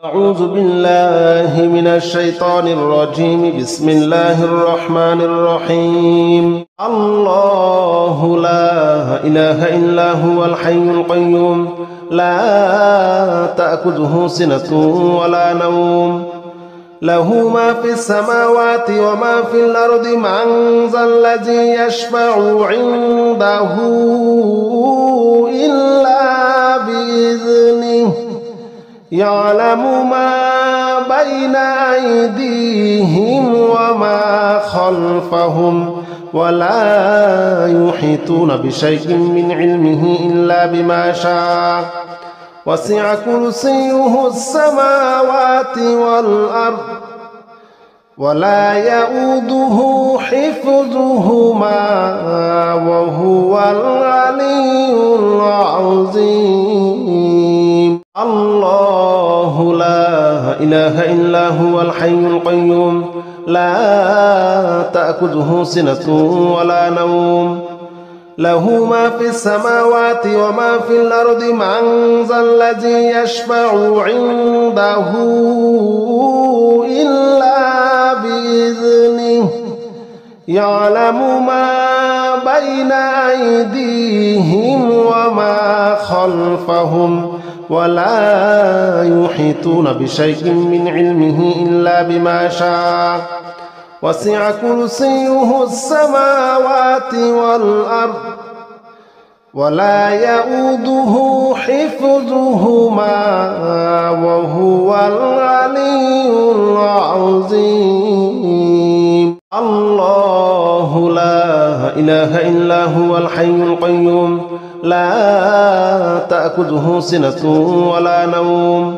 أعوذ بالله من الشيطان الرجيم. بسم الله الرحمن الرحيم. الله لا إله إلا هو الحي القيوم لا تأخذه سنة ولا نوم له ما في السماوات وما في الأرض. من ذا الذي يشفع عنده إلا بإذنه يعلم ما بين أيديهم وما خلفهم ولا يحيطون بشيء من علمه إلا بما شاء. وسع كرسيه السماوات والأرض ولا يؤوده حفظهما وهو العلي العظيم. الله لا إله إلا هو الحي القيوم لا تأخذه سنة ولا نوم له ما في السماوات وما في الأرض. من ذا الذي يشفع عنده إلا بإذنه يعلم ما بين أيديهم وما خلفهم ولا يحيطون بشيء من علمه إلا بما شاء. وسع كرسيه السماوات والأرض ولا يؤوده حفظهما وهو العلي العظيم. الله لا إله إلا هو الحي القيوم لا تأخذه سنة ولا نوم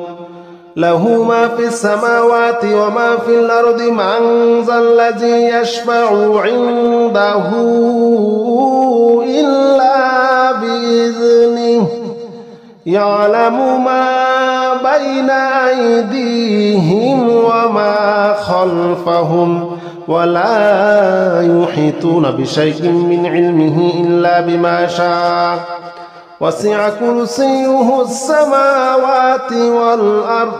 له ما في السماوات وما في الأرض. من ذا الذي يشفع عنده إلا بإذنه يعلم ما بين أيديهم وما خلفهم ولا يحيطون بشيء من علمه إلا بما شاء. وسع كرسيه السماوات والأرض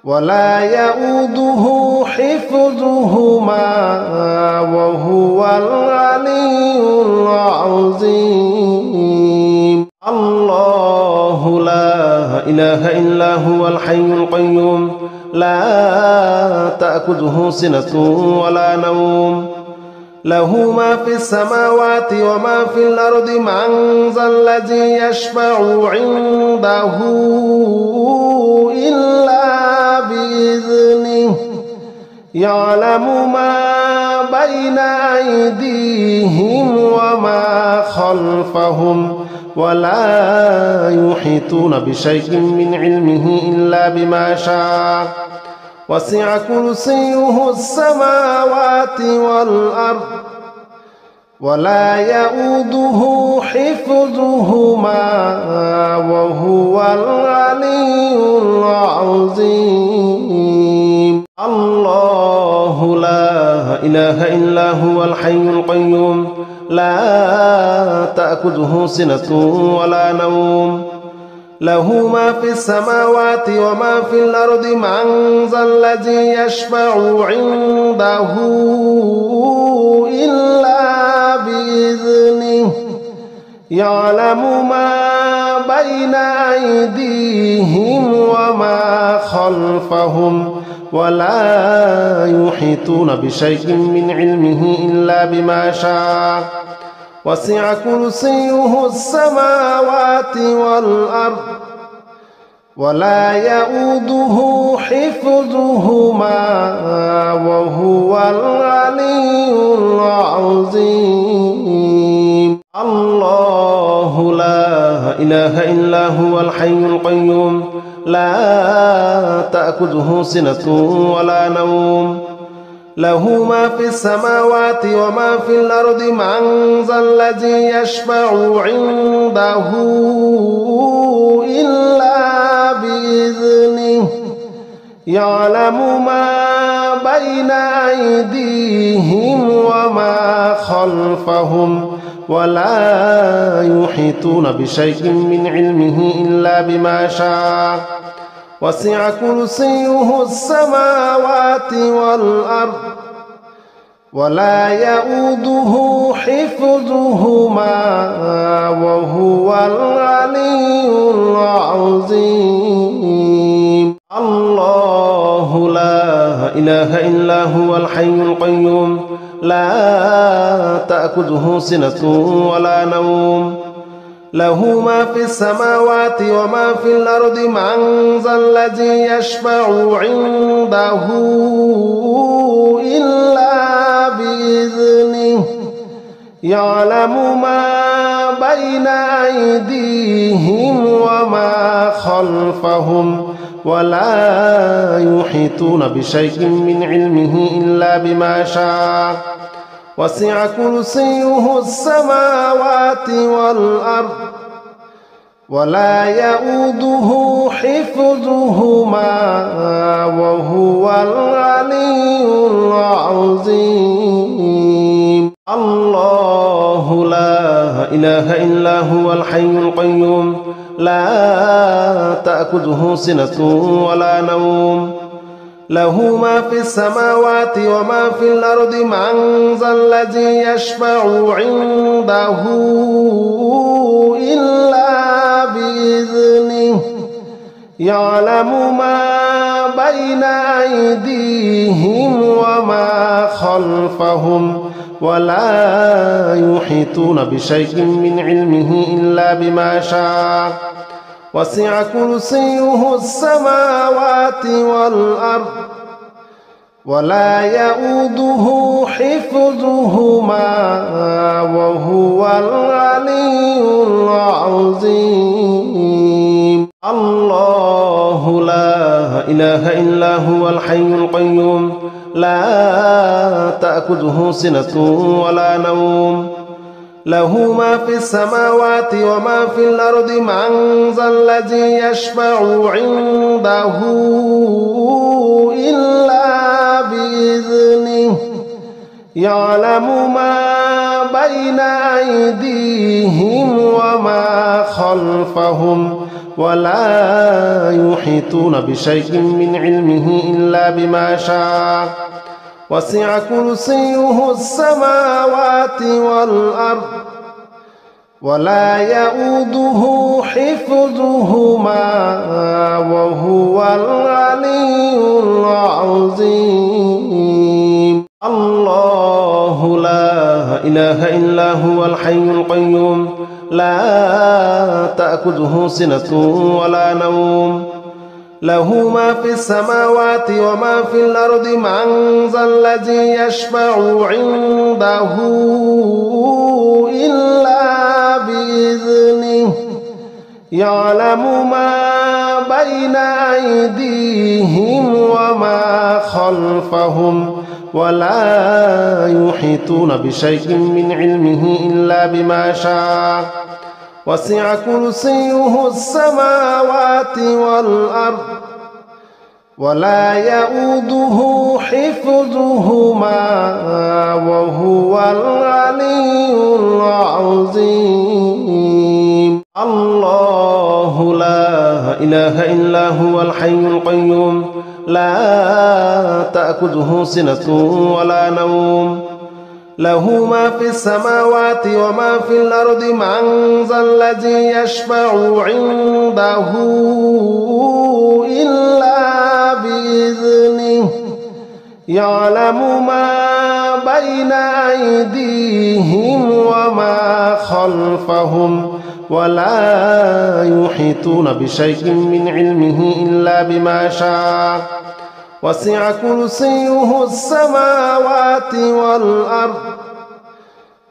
ولا يؤوده حفظهما وهو العلي العظيم. الله لا إله إلا هو الحي القيوم لا تأخذه سنة ولا نوم له ما في السماوات وما في الأرض. من ذا الذي يشفع عنده إلا بإذنه يعلم ما بين أيديهم وما خلفهم ولا يحيطون بشيء من علمه إلا بما شاء. وسع كرسيه السماوات والأرض ولا يؤوده حفظهما وهو العلي العظيم. الله لا إله إلا هو الحي القيوم لا تأخذه سنة ولا نوم له ما في السماوات وما في الأرض. من ذا الذي يشفع عنده إلا بإذنه يعلم ما بين أيديهم وما خلفهم ولا يحيطون بشيء من علمه إلا بما شاء. وسع كرسيه السماوات والأرض ولا يؤوده حفظهما وهو العلي العظيم. الله لا إله إلا هو الحي القيوم لا تأخذه سنة ولا نوم له ما في السماوات وما في الأرض. من ذا الذي يشفع عنده إلا بإذنه يعلم ما بين أيديهم وما خلفهم ولا يحيطون بشيء من علمه إلا بما شاء. وسع كرسيه السماوات والأرض ولا يؤوده حفظهما وهو العلي العظيم. الله لا إله إلا هو الحي القيوم لا تأخذه سنة ولا نوم له ما في السماوات وما في الأرض من ذا الذي يشفع عنده إلا بإذنه يعلم ما بين أيديهم وما خلفهم ولا يحيطون بشيء من علمه إلا بما شاء وسع كرسيه السماوات والأرض ولا يؤوده حفظهما وهو العلي العظيم. الله لا إله إلا هو الحي القيوم لا تأخذه سنة ولا نوم له ما في السماوات وما في الأرض من ذا الذي يشفع عنده إلا بإذنه يعلم ما بين أيديهم وما خلفهم ولا يحيطون بشيء من علمه إلا بما شاء وسع كرسيه السماوات والأرض ولا يؤوده حفظهما وهو العلي العظيم. الله لا إله إلا هو الحي القيوم لا تأخذه سنة ولا نوم له ما في السماوات وما في الأرض من ذا الذي يشفع عنده إلا بإذنه يعلم ما بين أيديهم وما خلفهم ولا يحيطون بشيء من علمه إلا بما شاء وسع كرسيه السماوات والأرض ولا يؤوده حفظهما وهو العلي العظيم. الله لا إله إلا هو الحي القيوم لا تأخذه سنة ولا نوم له ما في السماوات وما في الأرض من ذا الذي يشفع عنده إلا بإذنه يعلم ما بين أيديهم وما خلفهم ولا يحيطون بشيء من علمه إلا بما شاء وسع كرسيه السماوات والأرض ولا يؤوده حفظهما وهو العلي العظيم. الله لا إله إلا هو الحي القيوم لا تأخذه سنة ولا نوم له ما في السماوات وما في الأرض من ذا الذي يشفع عنده إلا بإذنه يعلم ما بين أيديهم وما خلفهم ولا يحيطون بشيء من علمه إلا بما شاء وسع كرسيه السماوات والأرض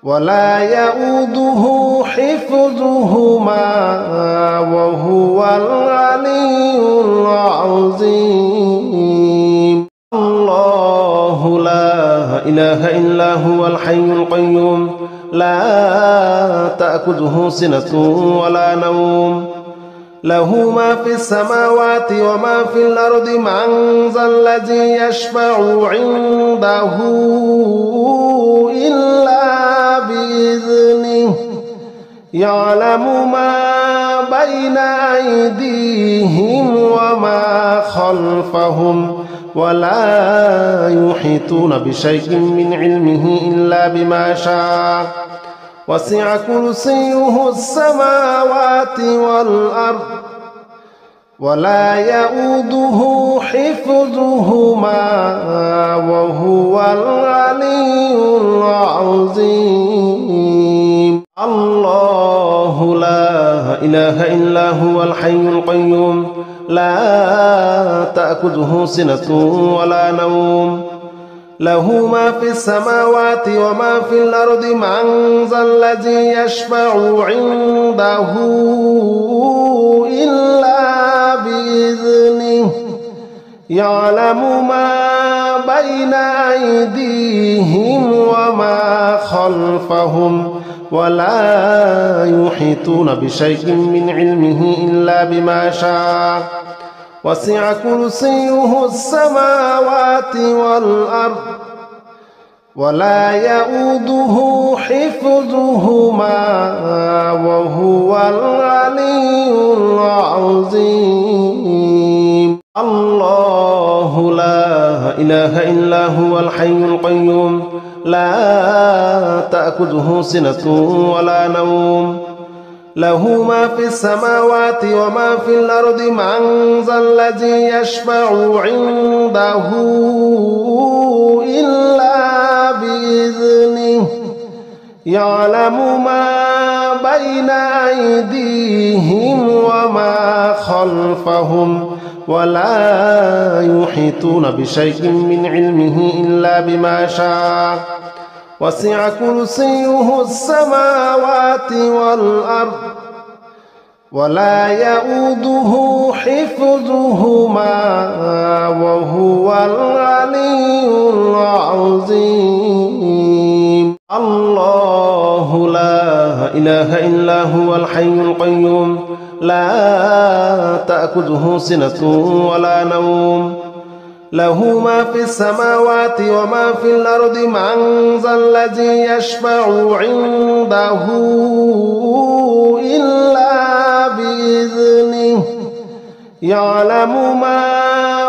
ولا يؤوده حفظهما وهو العلي العظيم. الله لا إله إلا هو الحي القيوم لا تأخذه سنة ولا نوم له ما في السماوات وما في الأرض من ذا الذي يشفع عنده إلا بإذنه يعلم ما بين أيديهم وما خلفهم ولا يحيطون بشيء من علمه إلا بما شاء وسع كرسيه السماوات والأرض ولا يؤوده حفظهما وهو العلي العظيم. الله لا إله إلا هو الحي القيوم لا تأخذه سنة ولا نوم له ما في السماوات وما في الأرض من ذا الذي يشفع عنده إلا بإذنه يعلم ما بين أيديهم وما خلفهم ولا يحيطون بشيء من علمه إلا بما شاء وسع كرسيه السماوات والأرض ولا يؤوده حفظهما وهو العلي العظيم. الله لا إله إلا هو الحي القيوم لا تأخذه سنة ولا نوم له ما في السماوات وما في الأرض من ذا الذي يشفع عنده إلا بإذنه يعلم ما بين أيديهم وما خلفهم ولا يحيطون بشيء من علمه إلا بما شاء وسع كرسيه السماوات والأرض ولا يؤوده حفظهما وهو العلي العظيم. الله لا إله إلا هو الحي القيوم لا تأخذه سنة ولا نوم له ما في السماوات وما في الأرض من ذا الذي يشفع عنده إلا بإذنه يعلم ما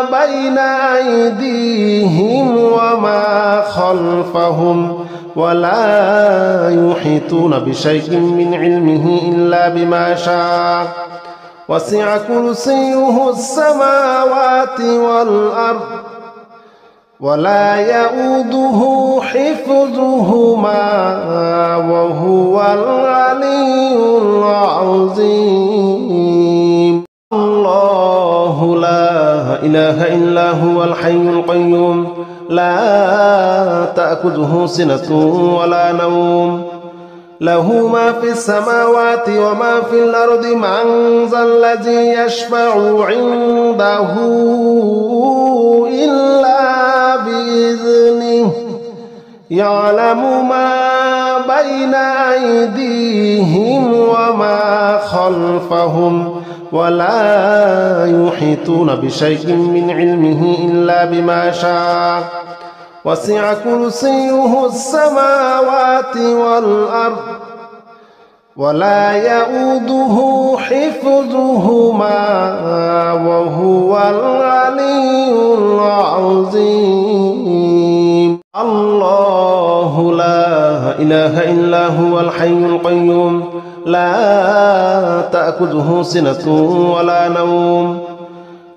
بين أيديهم وما خلفهم ولا يحيطون بشيء من علمه إلا بما شاء وسع كرسيه السماوات والأرض ولا يؤوده حفظهما وهو العلي العظيم. الله لا إله إلا هو الحي القيوم لا تأخذه سنة ولا نوم له ما في السماوات وما في الأرض من ذا الذي يشفع عنده إلا بإذنه يعلم ما بين أيديهم وما خلفهم ولا يحيطون بشيء من علمه إلا بما شاء وسع كرسيه السماوات والأرض ولا يؤوده حفظهما وهو العلي العظيم. الله لا إله إلا هو الحي القيوم لا تأخذه سنة ولا نوم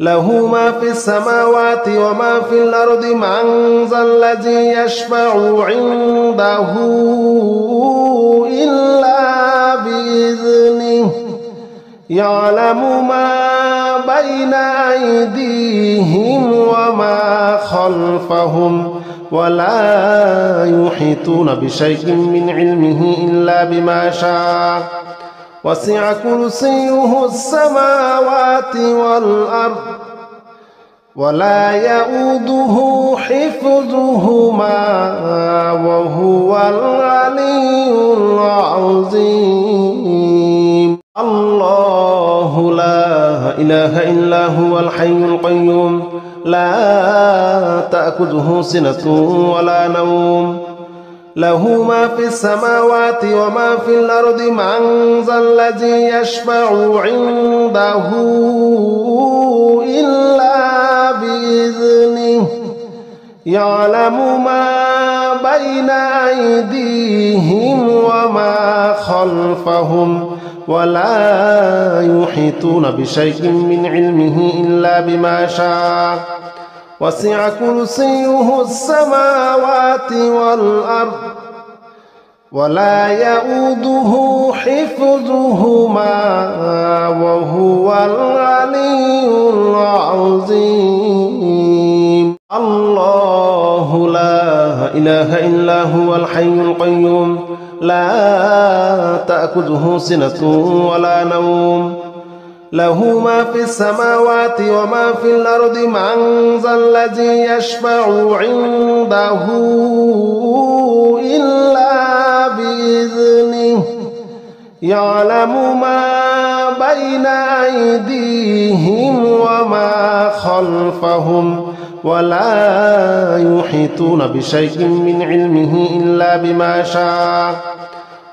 له ما في السماوات وما في الأرض من ذا الذي يشفع عنده إلا بإذنه يعلم ما بين أيديهم وما خلفهم ولا يحيطون بشيء من علمه إلا بما شاء وسع كرسيه السماوات والأرض ولا يؤوده حفظهما وهو العلي العظيم. الله لا إله إلا هو الحي القيوم لا تأخذه سنة ولا نوم له ما في السماوات وما في الأرض من ذا الذي يشفع عنده إلا بإذنه يعلم ما بين أيديهم وما خلفهم ولا يحيطون بشيء من علمه إلا بما شاء وسع كرسيه السماوات والأرض ولا يؤوده حفظهما وهو العلي العظيم الله لا إله إلا هو الحي القيوم لا تأخذه سنة ولا نوم له ما في السماوات وما في الأرض من ذا الذي يشفع عنده إلا بإذنه يعلم ما بين أيديهم وما خلفهم ولا يحيطون بشيء من علمه إلا بما شاء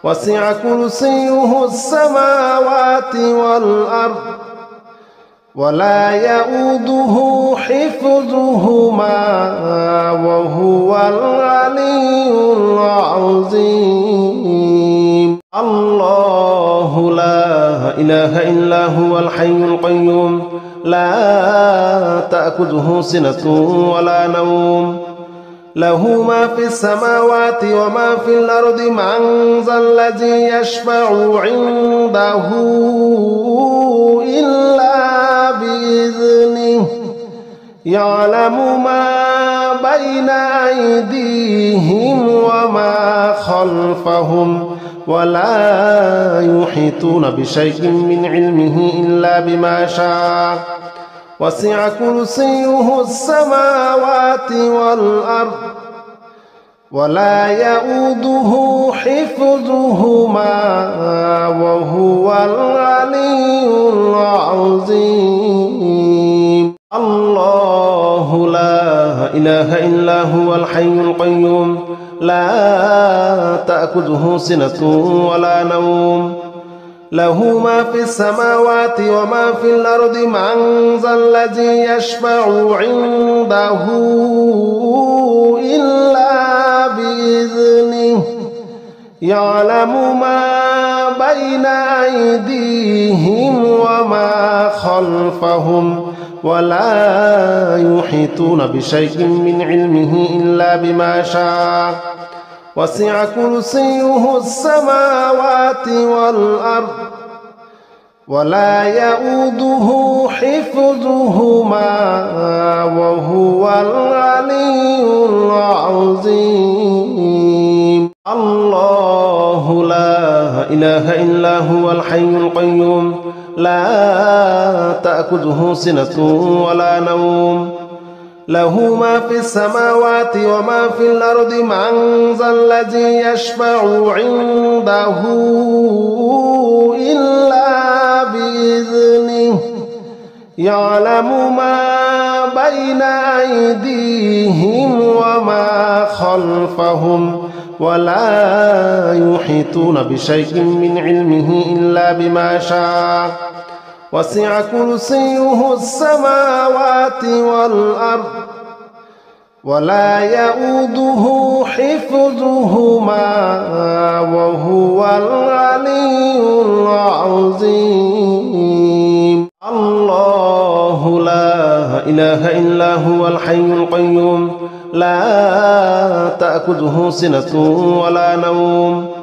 وسع كرسيه السماوات والأرض ولا يؤوده حفظهما وهو العلي العظيم الله لا إله إلا هو الحي القيوم لا تأخذه سنة ولا نوم له ما في السماوات وما في الأرض من ذا الذي يشفع عنده إلا بإذنه يعلم ما بين أيديهم وما خلفهم ولا يحيطون بشيء من علمه إلا بما شاء وسع كرسيه السماوات والأرض ولا يؤوده حفظهما وهو العلي العظيم الله لا إله إلا هو الحي القيوم لا تأخذه سنة ولا نوم له ما في السماوات وما في الأرض من ذا الذي يشفع عنده إلا بإذنه يعلم ما بين أيديهم وما خلفهم ولا يحيطون بشيء من علمه إلا بما شاء وسع كرسيه السماوات والأرض ولا يؤوده حفظهما وهو العلي العظيم الله لا إله إلا هو الحي القيوم لا تأخذه سنة ولا نوم له ما في السماوات وما في الأرض من ذا الذي يشفع عنده إلا بإذنه يعلم ما بين أيديهم وما خلفهم ولا يحيطون بشيء من علمه إلا بما شاء وسع كرسيه السماوات والأرض ولا يؤوده حفظهما وهو العلي العظيم الله لا إله إلا هو الحي القيوم لا تأخذه سنة ولا نوم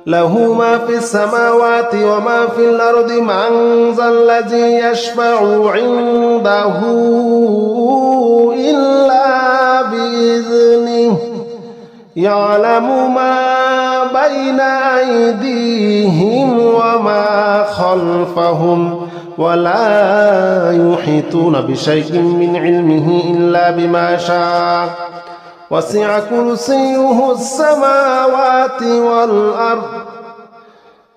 له ما في السماوات وما في الأرض من ذا الذي يشفع عنده إلا بإذنه يعلم ما بين أيديهم وما خلفهم ولا يحيطون بشيء من علمه إلا بما شاء وسع كرسيه السماوات والأرض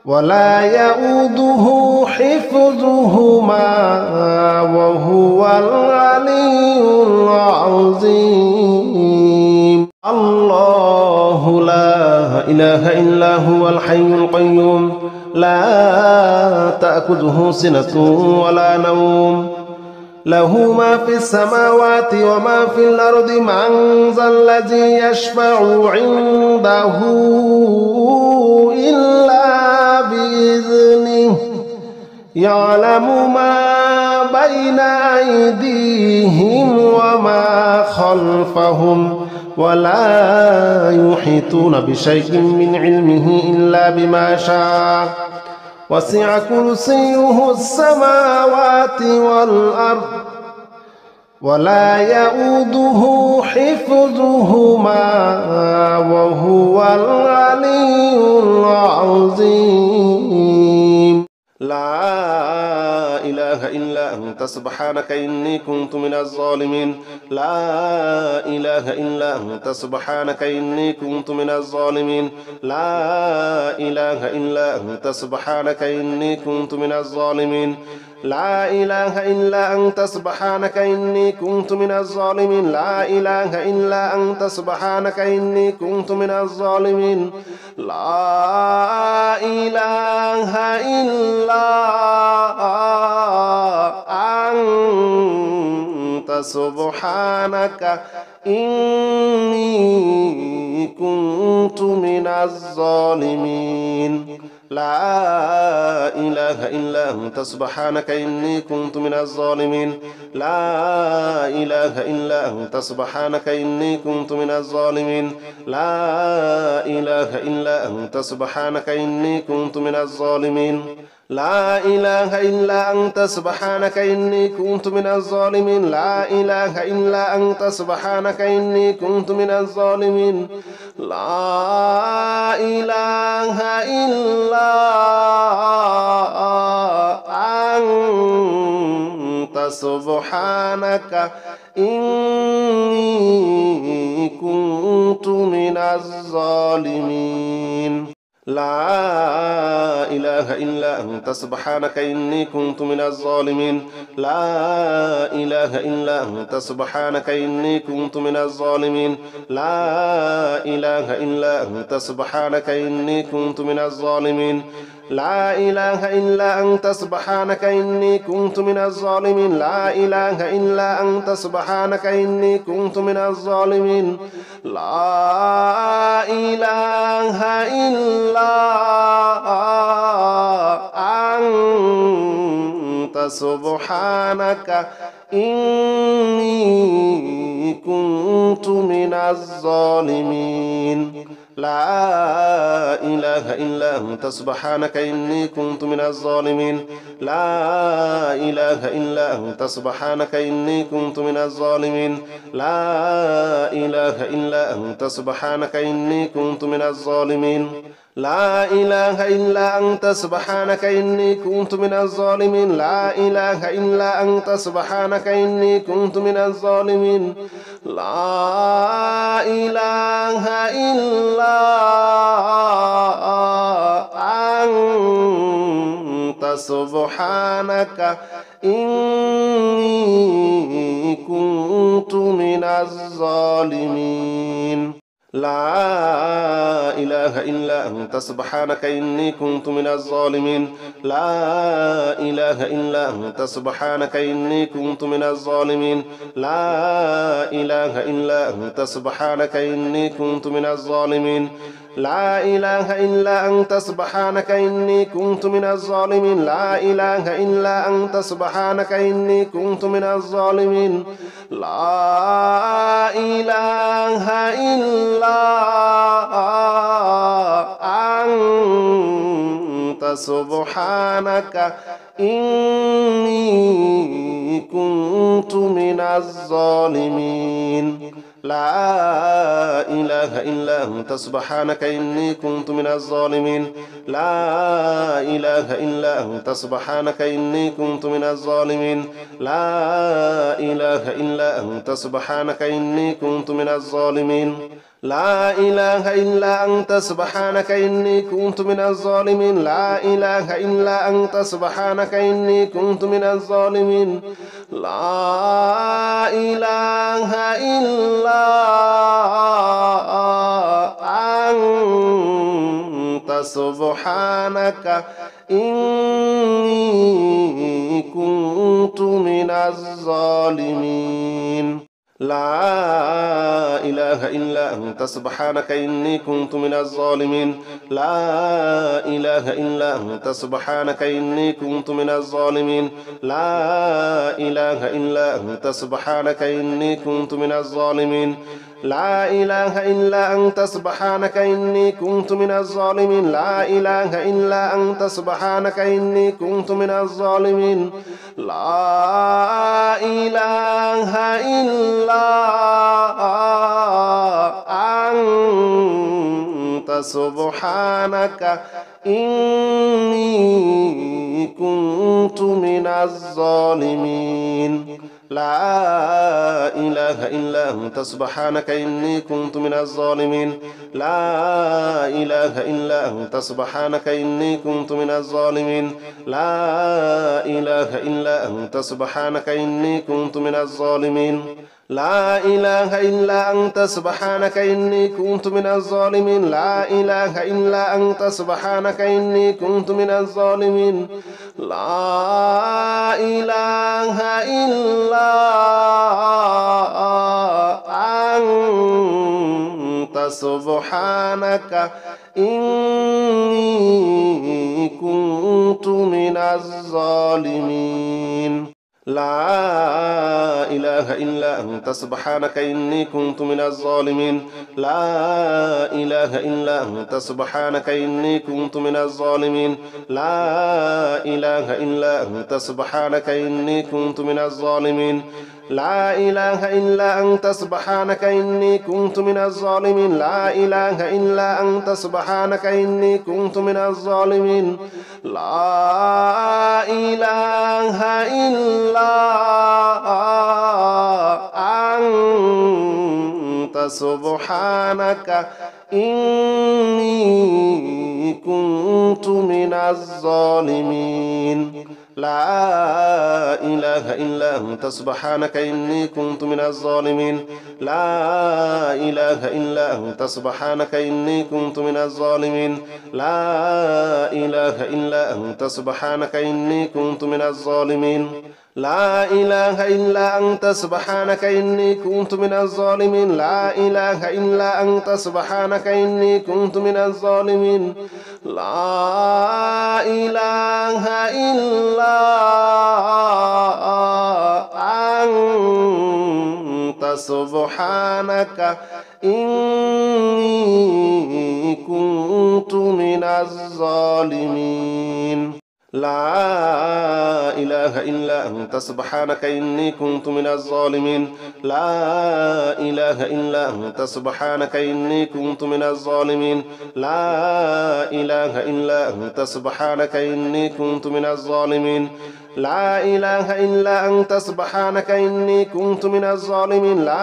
ولا يؤوده حفظهما وهو العلي العظيم الله لا الحي القيوم لا تأخذه سنة ولا نوم له ما في السماوات وما في الأرض من ذا الذي يشفع عنده إلا بإذنه يعلم ما بين أيديهم وما خلفهم ولا يحيطون بشيء من علمه إلا بما شاء وسع كرسيه السماوات والأرض ولا يؤوده حفظهما وهو العلي العظيم لا إله إلا أنت سبحانك إني كنت من الظالمين لا إله إلا أنت سبحانك إني كنت من الظالمين لا إله إلا أنت سبحانك إني كنت من الظالمين لا إله إلا أنت سبحانك إني كنت من الظالمين لا إله إلا أنت سبحانك إني كنت من الظالمين لا إله إلا أنت سبحانك إني كنت من الظالمين لا إله إلا أنت سبحانك إني كنت من الظالمين لا إله إلا أنت سبحانك إني كنت من الظالمين لا إله إلا أنت سبحانك إني كنت من الظالمين لا إله إلا أنت سبحانك إني كنت من الظالمين لا إله إلا أنت سبحانك إني كنت من الظالمين لا إله إلا أنت سبحانك إني كنت من الظالمين لا إله إلا أنت سبحانك إني كنت من الظالمين لا إله إلا أنت سبحانك إني كنت من الظالمين لا إله إلا أنت سبحانك إني كنت من الظالمين لا إله إلا أنت سبحانك إني كنت من الظالمين لا إله إلا أنت سبحانك إني كنت من الظالمين لا إله إلا أنت سبحانك إني كنت من الظالمين لا إله إلا أنت سبحانك إني كنت من الظالمين لا إله إلا أنت سبحانك إني كنت من الظالمين لا إله إلا أنت سبحانك إني كنت من الظالمين لا إله إلا أنت سبحانك إني كنت من الظالمين لا إله إلا أنت سبحانك إني كنت من الظالمين لا إله إلا أنت سبحانك إني كنت من الظالمين لا إله إلا أنت سبحانك إني كنت من الظالمين لا إله إلا أنت سبحانك إني كنت من الظالمين لا إله إلا أنت سبحانك إني كنت من الظالمين لا إله إلا أنت سبحانك إني كنت من الظالمين لا إله إلا أنت سبحانك إني كنت من الظالمين لا إله إلا أنت سبحانك إني كنت من الظالمين لا إله إلا أنت سبحانك إني كنت من الظالمين لا إله إلا أنت سبحانك إني كنت من الظالمين لا إله إلا أنت سبحانك إني كنت من الظالمين لا إله إلا أنت سبحانك إني كنت من الظالمين لا إله إلا أنت سبحانك إني كنت من الظالمين لا إله إلا أنت سبحانك إني كنت من الظالمين لا إله إلا أنت سبحانك إني كنت من الظالمين لا إله إلا أنت سبحانك إني كنت من الظالمين لا إله إلا أنت سبحانك إني كنت من الظالمين لا إله إلا أنت سبحانك إني كنت من الظالمين لا إله إلا أنت سبحانك إني كنت من الظالمين لا إله إلا أنت سبحانك إني كنت من الظالمين لا إله إلا أنت سبحانك إني كنت من الظالمين لا إله إلا أنت سبحانك إني كنت من الظالمين لا إله إلا أنت سبحانك إني كنت من الظالمين لا إله إلا أنت سبحانك إني كنت من الظالمين لا إله إلا أنت سبحانك إني كنت من الظالمين لا إله إلا أنت سبحانك إني كنت من الظالمين لا إله إلا أنت سبحانك إني كنت من الظالمين لا إله إلا أنت سبحانك إني كنت من الظالمين لا إله إلا أنت سبحانك إني كنت من الظالمين لا إله إلا أنت سبحانك إني كنت من الظالمين لا إله إلا أنت سبحانك إني كنت من الظالمين لا إله إلا أنت سبحانك إني كنت من الظالمين لا إله إلا أنت سبحانك إني كنت من الظالمين لا إله إلا أنت سبحانك إني كنت من الظالمين لا إله إلا أنت سبحانك إني كنت من الظالمين لا إله إلا أنت سبحانك إني كنت من الظالمين لا إله إلا أنت سبحانك إني كنت من الظالمين لا إله إلا أنت سبحانك إني كنت من الظالمين لا إله إلا أنت سبحانك إني كنت من الظالمين لا إله إلا أنت سبحانك إني كنت من الظالمين لا إله إلا أنت سبحانك إني كنت من الظالمين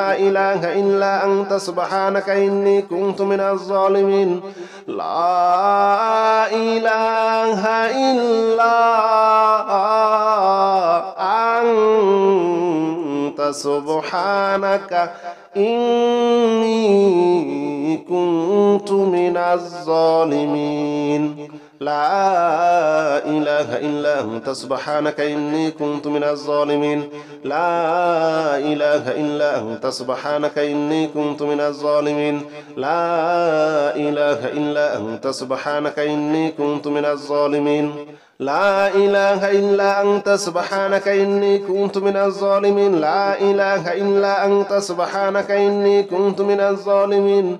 لا إله إلا أنت سبحانك إني كنت من الظالمين لا إله إلا أنت سبحانك إني كنت من الظالمين لا إله إلا أنت سبحانك إني كنت من الظالمين لا إله إلا أنت سبحانك إني كنت من الظالمين لا إله إلا أنت سبحانك إني كنت من الظالمين لا إله إلا أنت سبحانك إني كنت من الظالمين لا إله إلا أنت سبحانك إني كنت من الظالمين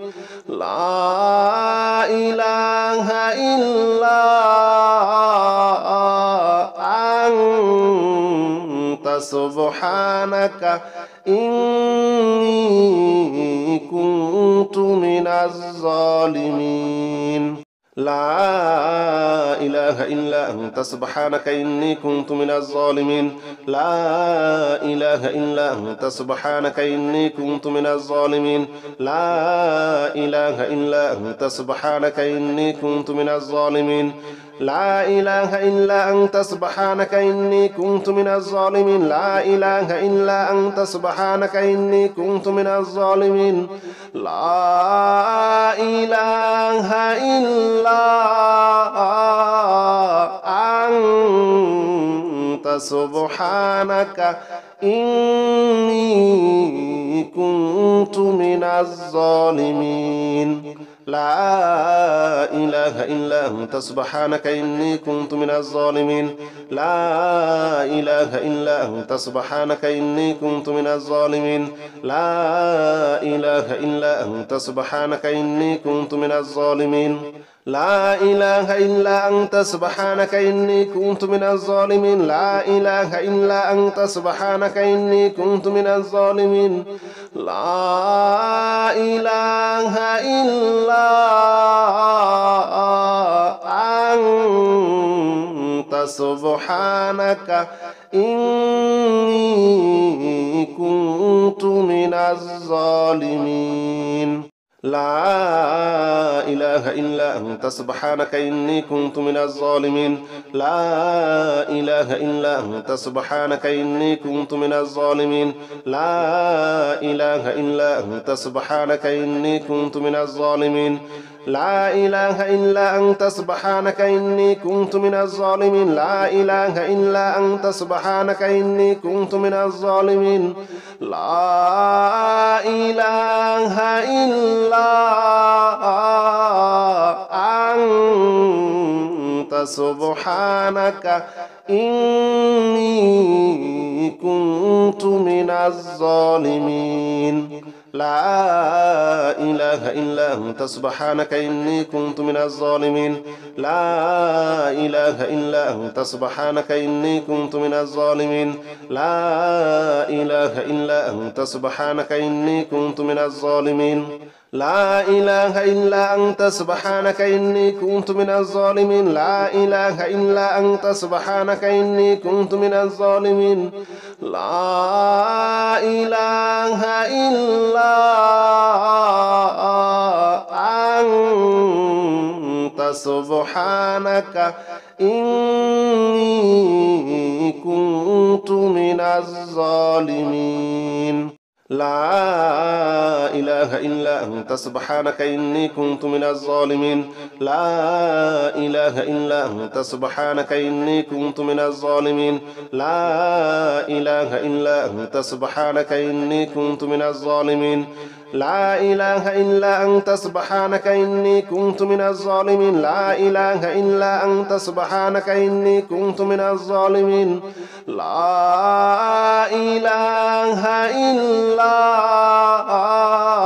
لا إله إلا أنت سبحانك إني كنت من الظالمين لا إله إلا أنت سبحانك إني كنت من الظالمين لا إله إلا أنت سبحانك إني كنت من الظالمين لا إله إلا أنت سبحانك إني كنت من الظالمين لا إله إلا أنت سبحانك إني كنت من الظالمين لا إله إلا أنت سبحانك إني كنت من الظالمين لا إله إلا أنت سبحانك إني كنت من الظالمين لا إله إلا أنت سبحانك إني كنت من الظالمين لا إله إلا أنت سبحانك إني كنت من الظالمين لا إله إلا أنت سبحانك إني كنت من الظالمين لا إله إلا أنت سبحانك إني كنت من الظالمين لا إله إلا أنت سبحانك إني كنت من الظالمين لا إله إلا أنت سبحانك إني كنت من الظالمين لا إله إلا أنت سبحانك إني كنت من الظالمين لا إله إلا أنت سبحانك إني كنت من الظالمين لا إله إلا أنت سبحانك إني كنت من الظالمين لا إله إلا أنت سبحانك إني كنت من الظالمين لا إله إلا أنت سبحانك إني كنت من الظالمين لا إله إلا أنت سبحانك إني كنت من الظالمين لا إله إلا أنت سبحانك إني كنت من الظالمين لا إله إلا أنت سبحانك إني كنت من الظالمين لا إله إلا أنت سبحانك إني كنت من الظالمين لا إله إلا أنت سبحانك إني كنت من الظالمين لا إله إلا أنت سبحانك إني كنت من الظالمين لا إله إلا أنت سبحانك إني كنت من الظالمين لا إله إلا أنت سبحانك إني كنت من الظالمين لا إله إلا أنت سبحانك إني كنت من الظالمين لا إله إلا أنت سبحانك إني كنت من الظالمين لا إله إلا أنت سبحانك إني كنت من الظالمين لا إله إلا أنت سبحانك إني كنت من الظالمين لا إله إلا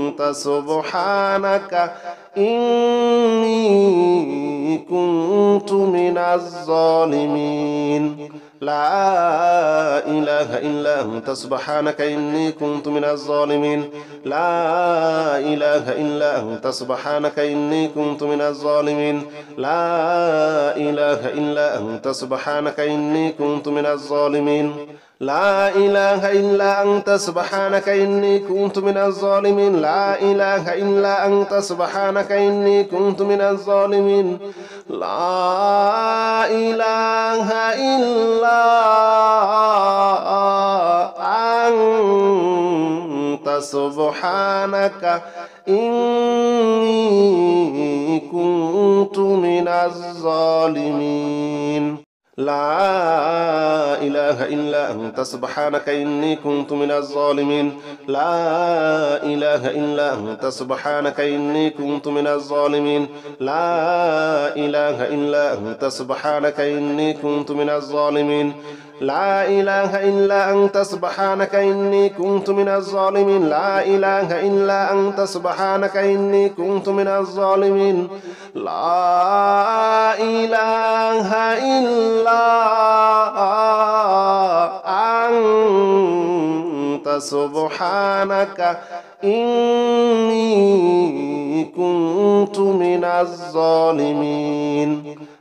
أنت سبحانك إني كنت من الظالمين لا إله إلا أنت سبحانك إني كنت من الظالمين لا إله إلا أنت سبحانك إني كنت من الظالمين لا إله إلا أنت سبحانك إني كنت من الظالمين لا إله إلا أنت سبحانك إني كنت من الظالمين لا إله إلا أنت سبحانك إني كنت من الظالمين لا إله إلا أنت سبحانك إني كنت من الظالمين لا إله إلا أنت سبحانك إني كنت من الظالمين لا إله إلا أنت سبحانك إني كنت من الظالمين لا إله إلا أنت سبحانك إني كنت من الظالمين لا إله إلا أنت سبحانك إني كنت من الظالمين لا إله إلا أنت سبحانك إني كنت من الظالمين لا إله إلا أنت سبحانك إني كنت من الظالمين لا إله إلا أنت سبحانك إني كنت من الظالمين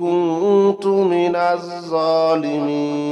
كنت من الظالمين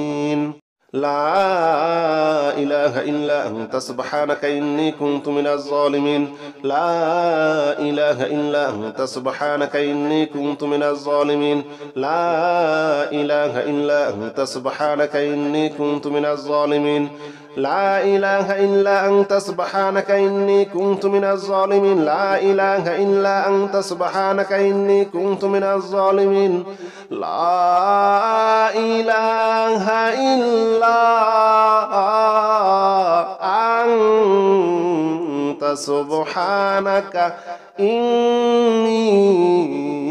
لا إله إلا أنت سبحانك إني كنت من الظالمين لا إله إلا أنت سبحانك إني كنت من الظالمين لا إله إلا أنت سبحانك إني كنت من الظالمين لا إله إلا أنت سبحانك إني كنت من الظالمين لا إله إلا أنت سبحانك إني كنت من الظالمين لا إله إلا أنت سبحانك إني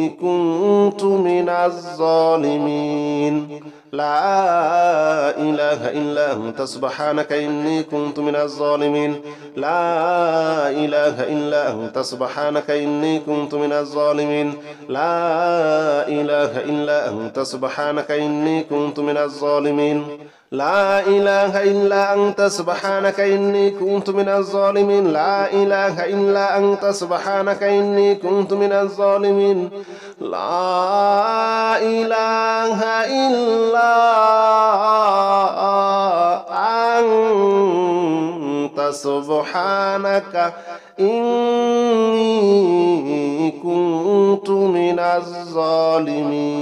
كنت من الظالمين لا إله إلا أنت سبحانك إني كنت من الظالمين لا إله إلا أنت سبحانك إني كنت من الظالمين لا إله إلا أنت سبحانك إني كنت من الظالمين لا إله إلا أنت سبحانك إني كنت من الظالمين لا إله إلا أنت سبحانك إني كنت من الظالمين لا إله إلا أنت سبحانك إني كنت من الظالمين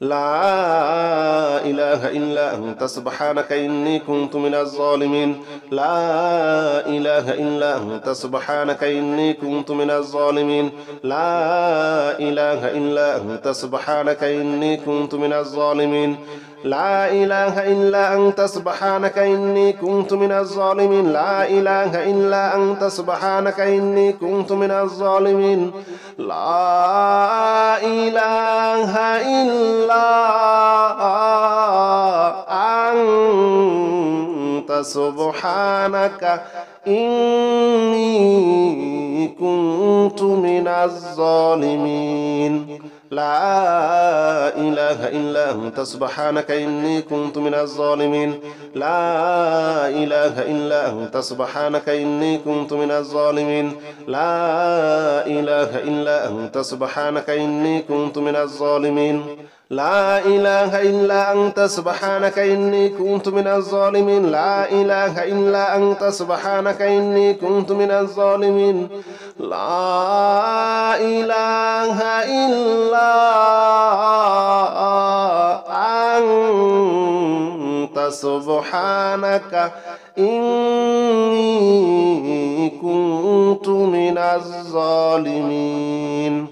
لا إله إلا أنت سبحانك إني كنت من الظالمين لا إله إلا أنت سبحانك إني كنت من الظالمين لا إله إلا أنت سبحانك إني كنت من الظالمين لا إله إلا أنت سبحانك إني كنت من الظالمين لا إله إلا أنت سبحانك إني كنت من الظالمين لا إله إلا أنت سبحانك إني كنت من الظالمين لا إله إلا أنت سبحانك إني كنت من الظالمين لا إله إلا أنت سبحانك إني كنت من الظالمين لا إله إلا أنت سبحانك إني كنت من الظالمين لا إله إلا أنت سبحانك إني كنت من الظالمين لا إله إلا أنت سبحانك إني كنت من الظالمين لا إله إلا أنت سبحانك إني كنت من الظالمين.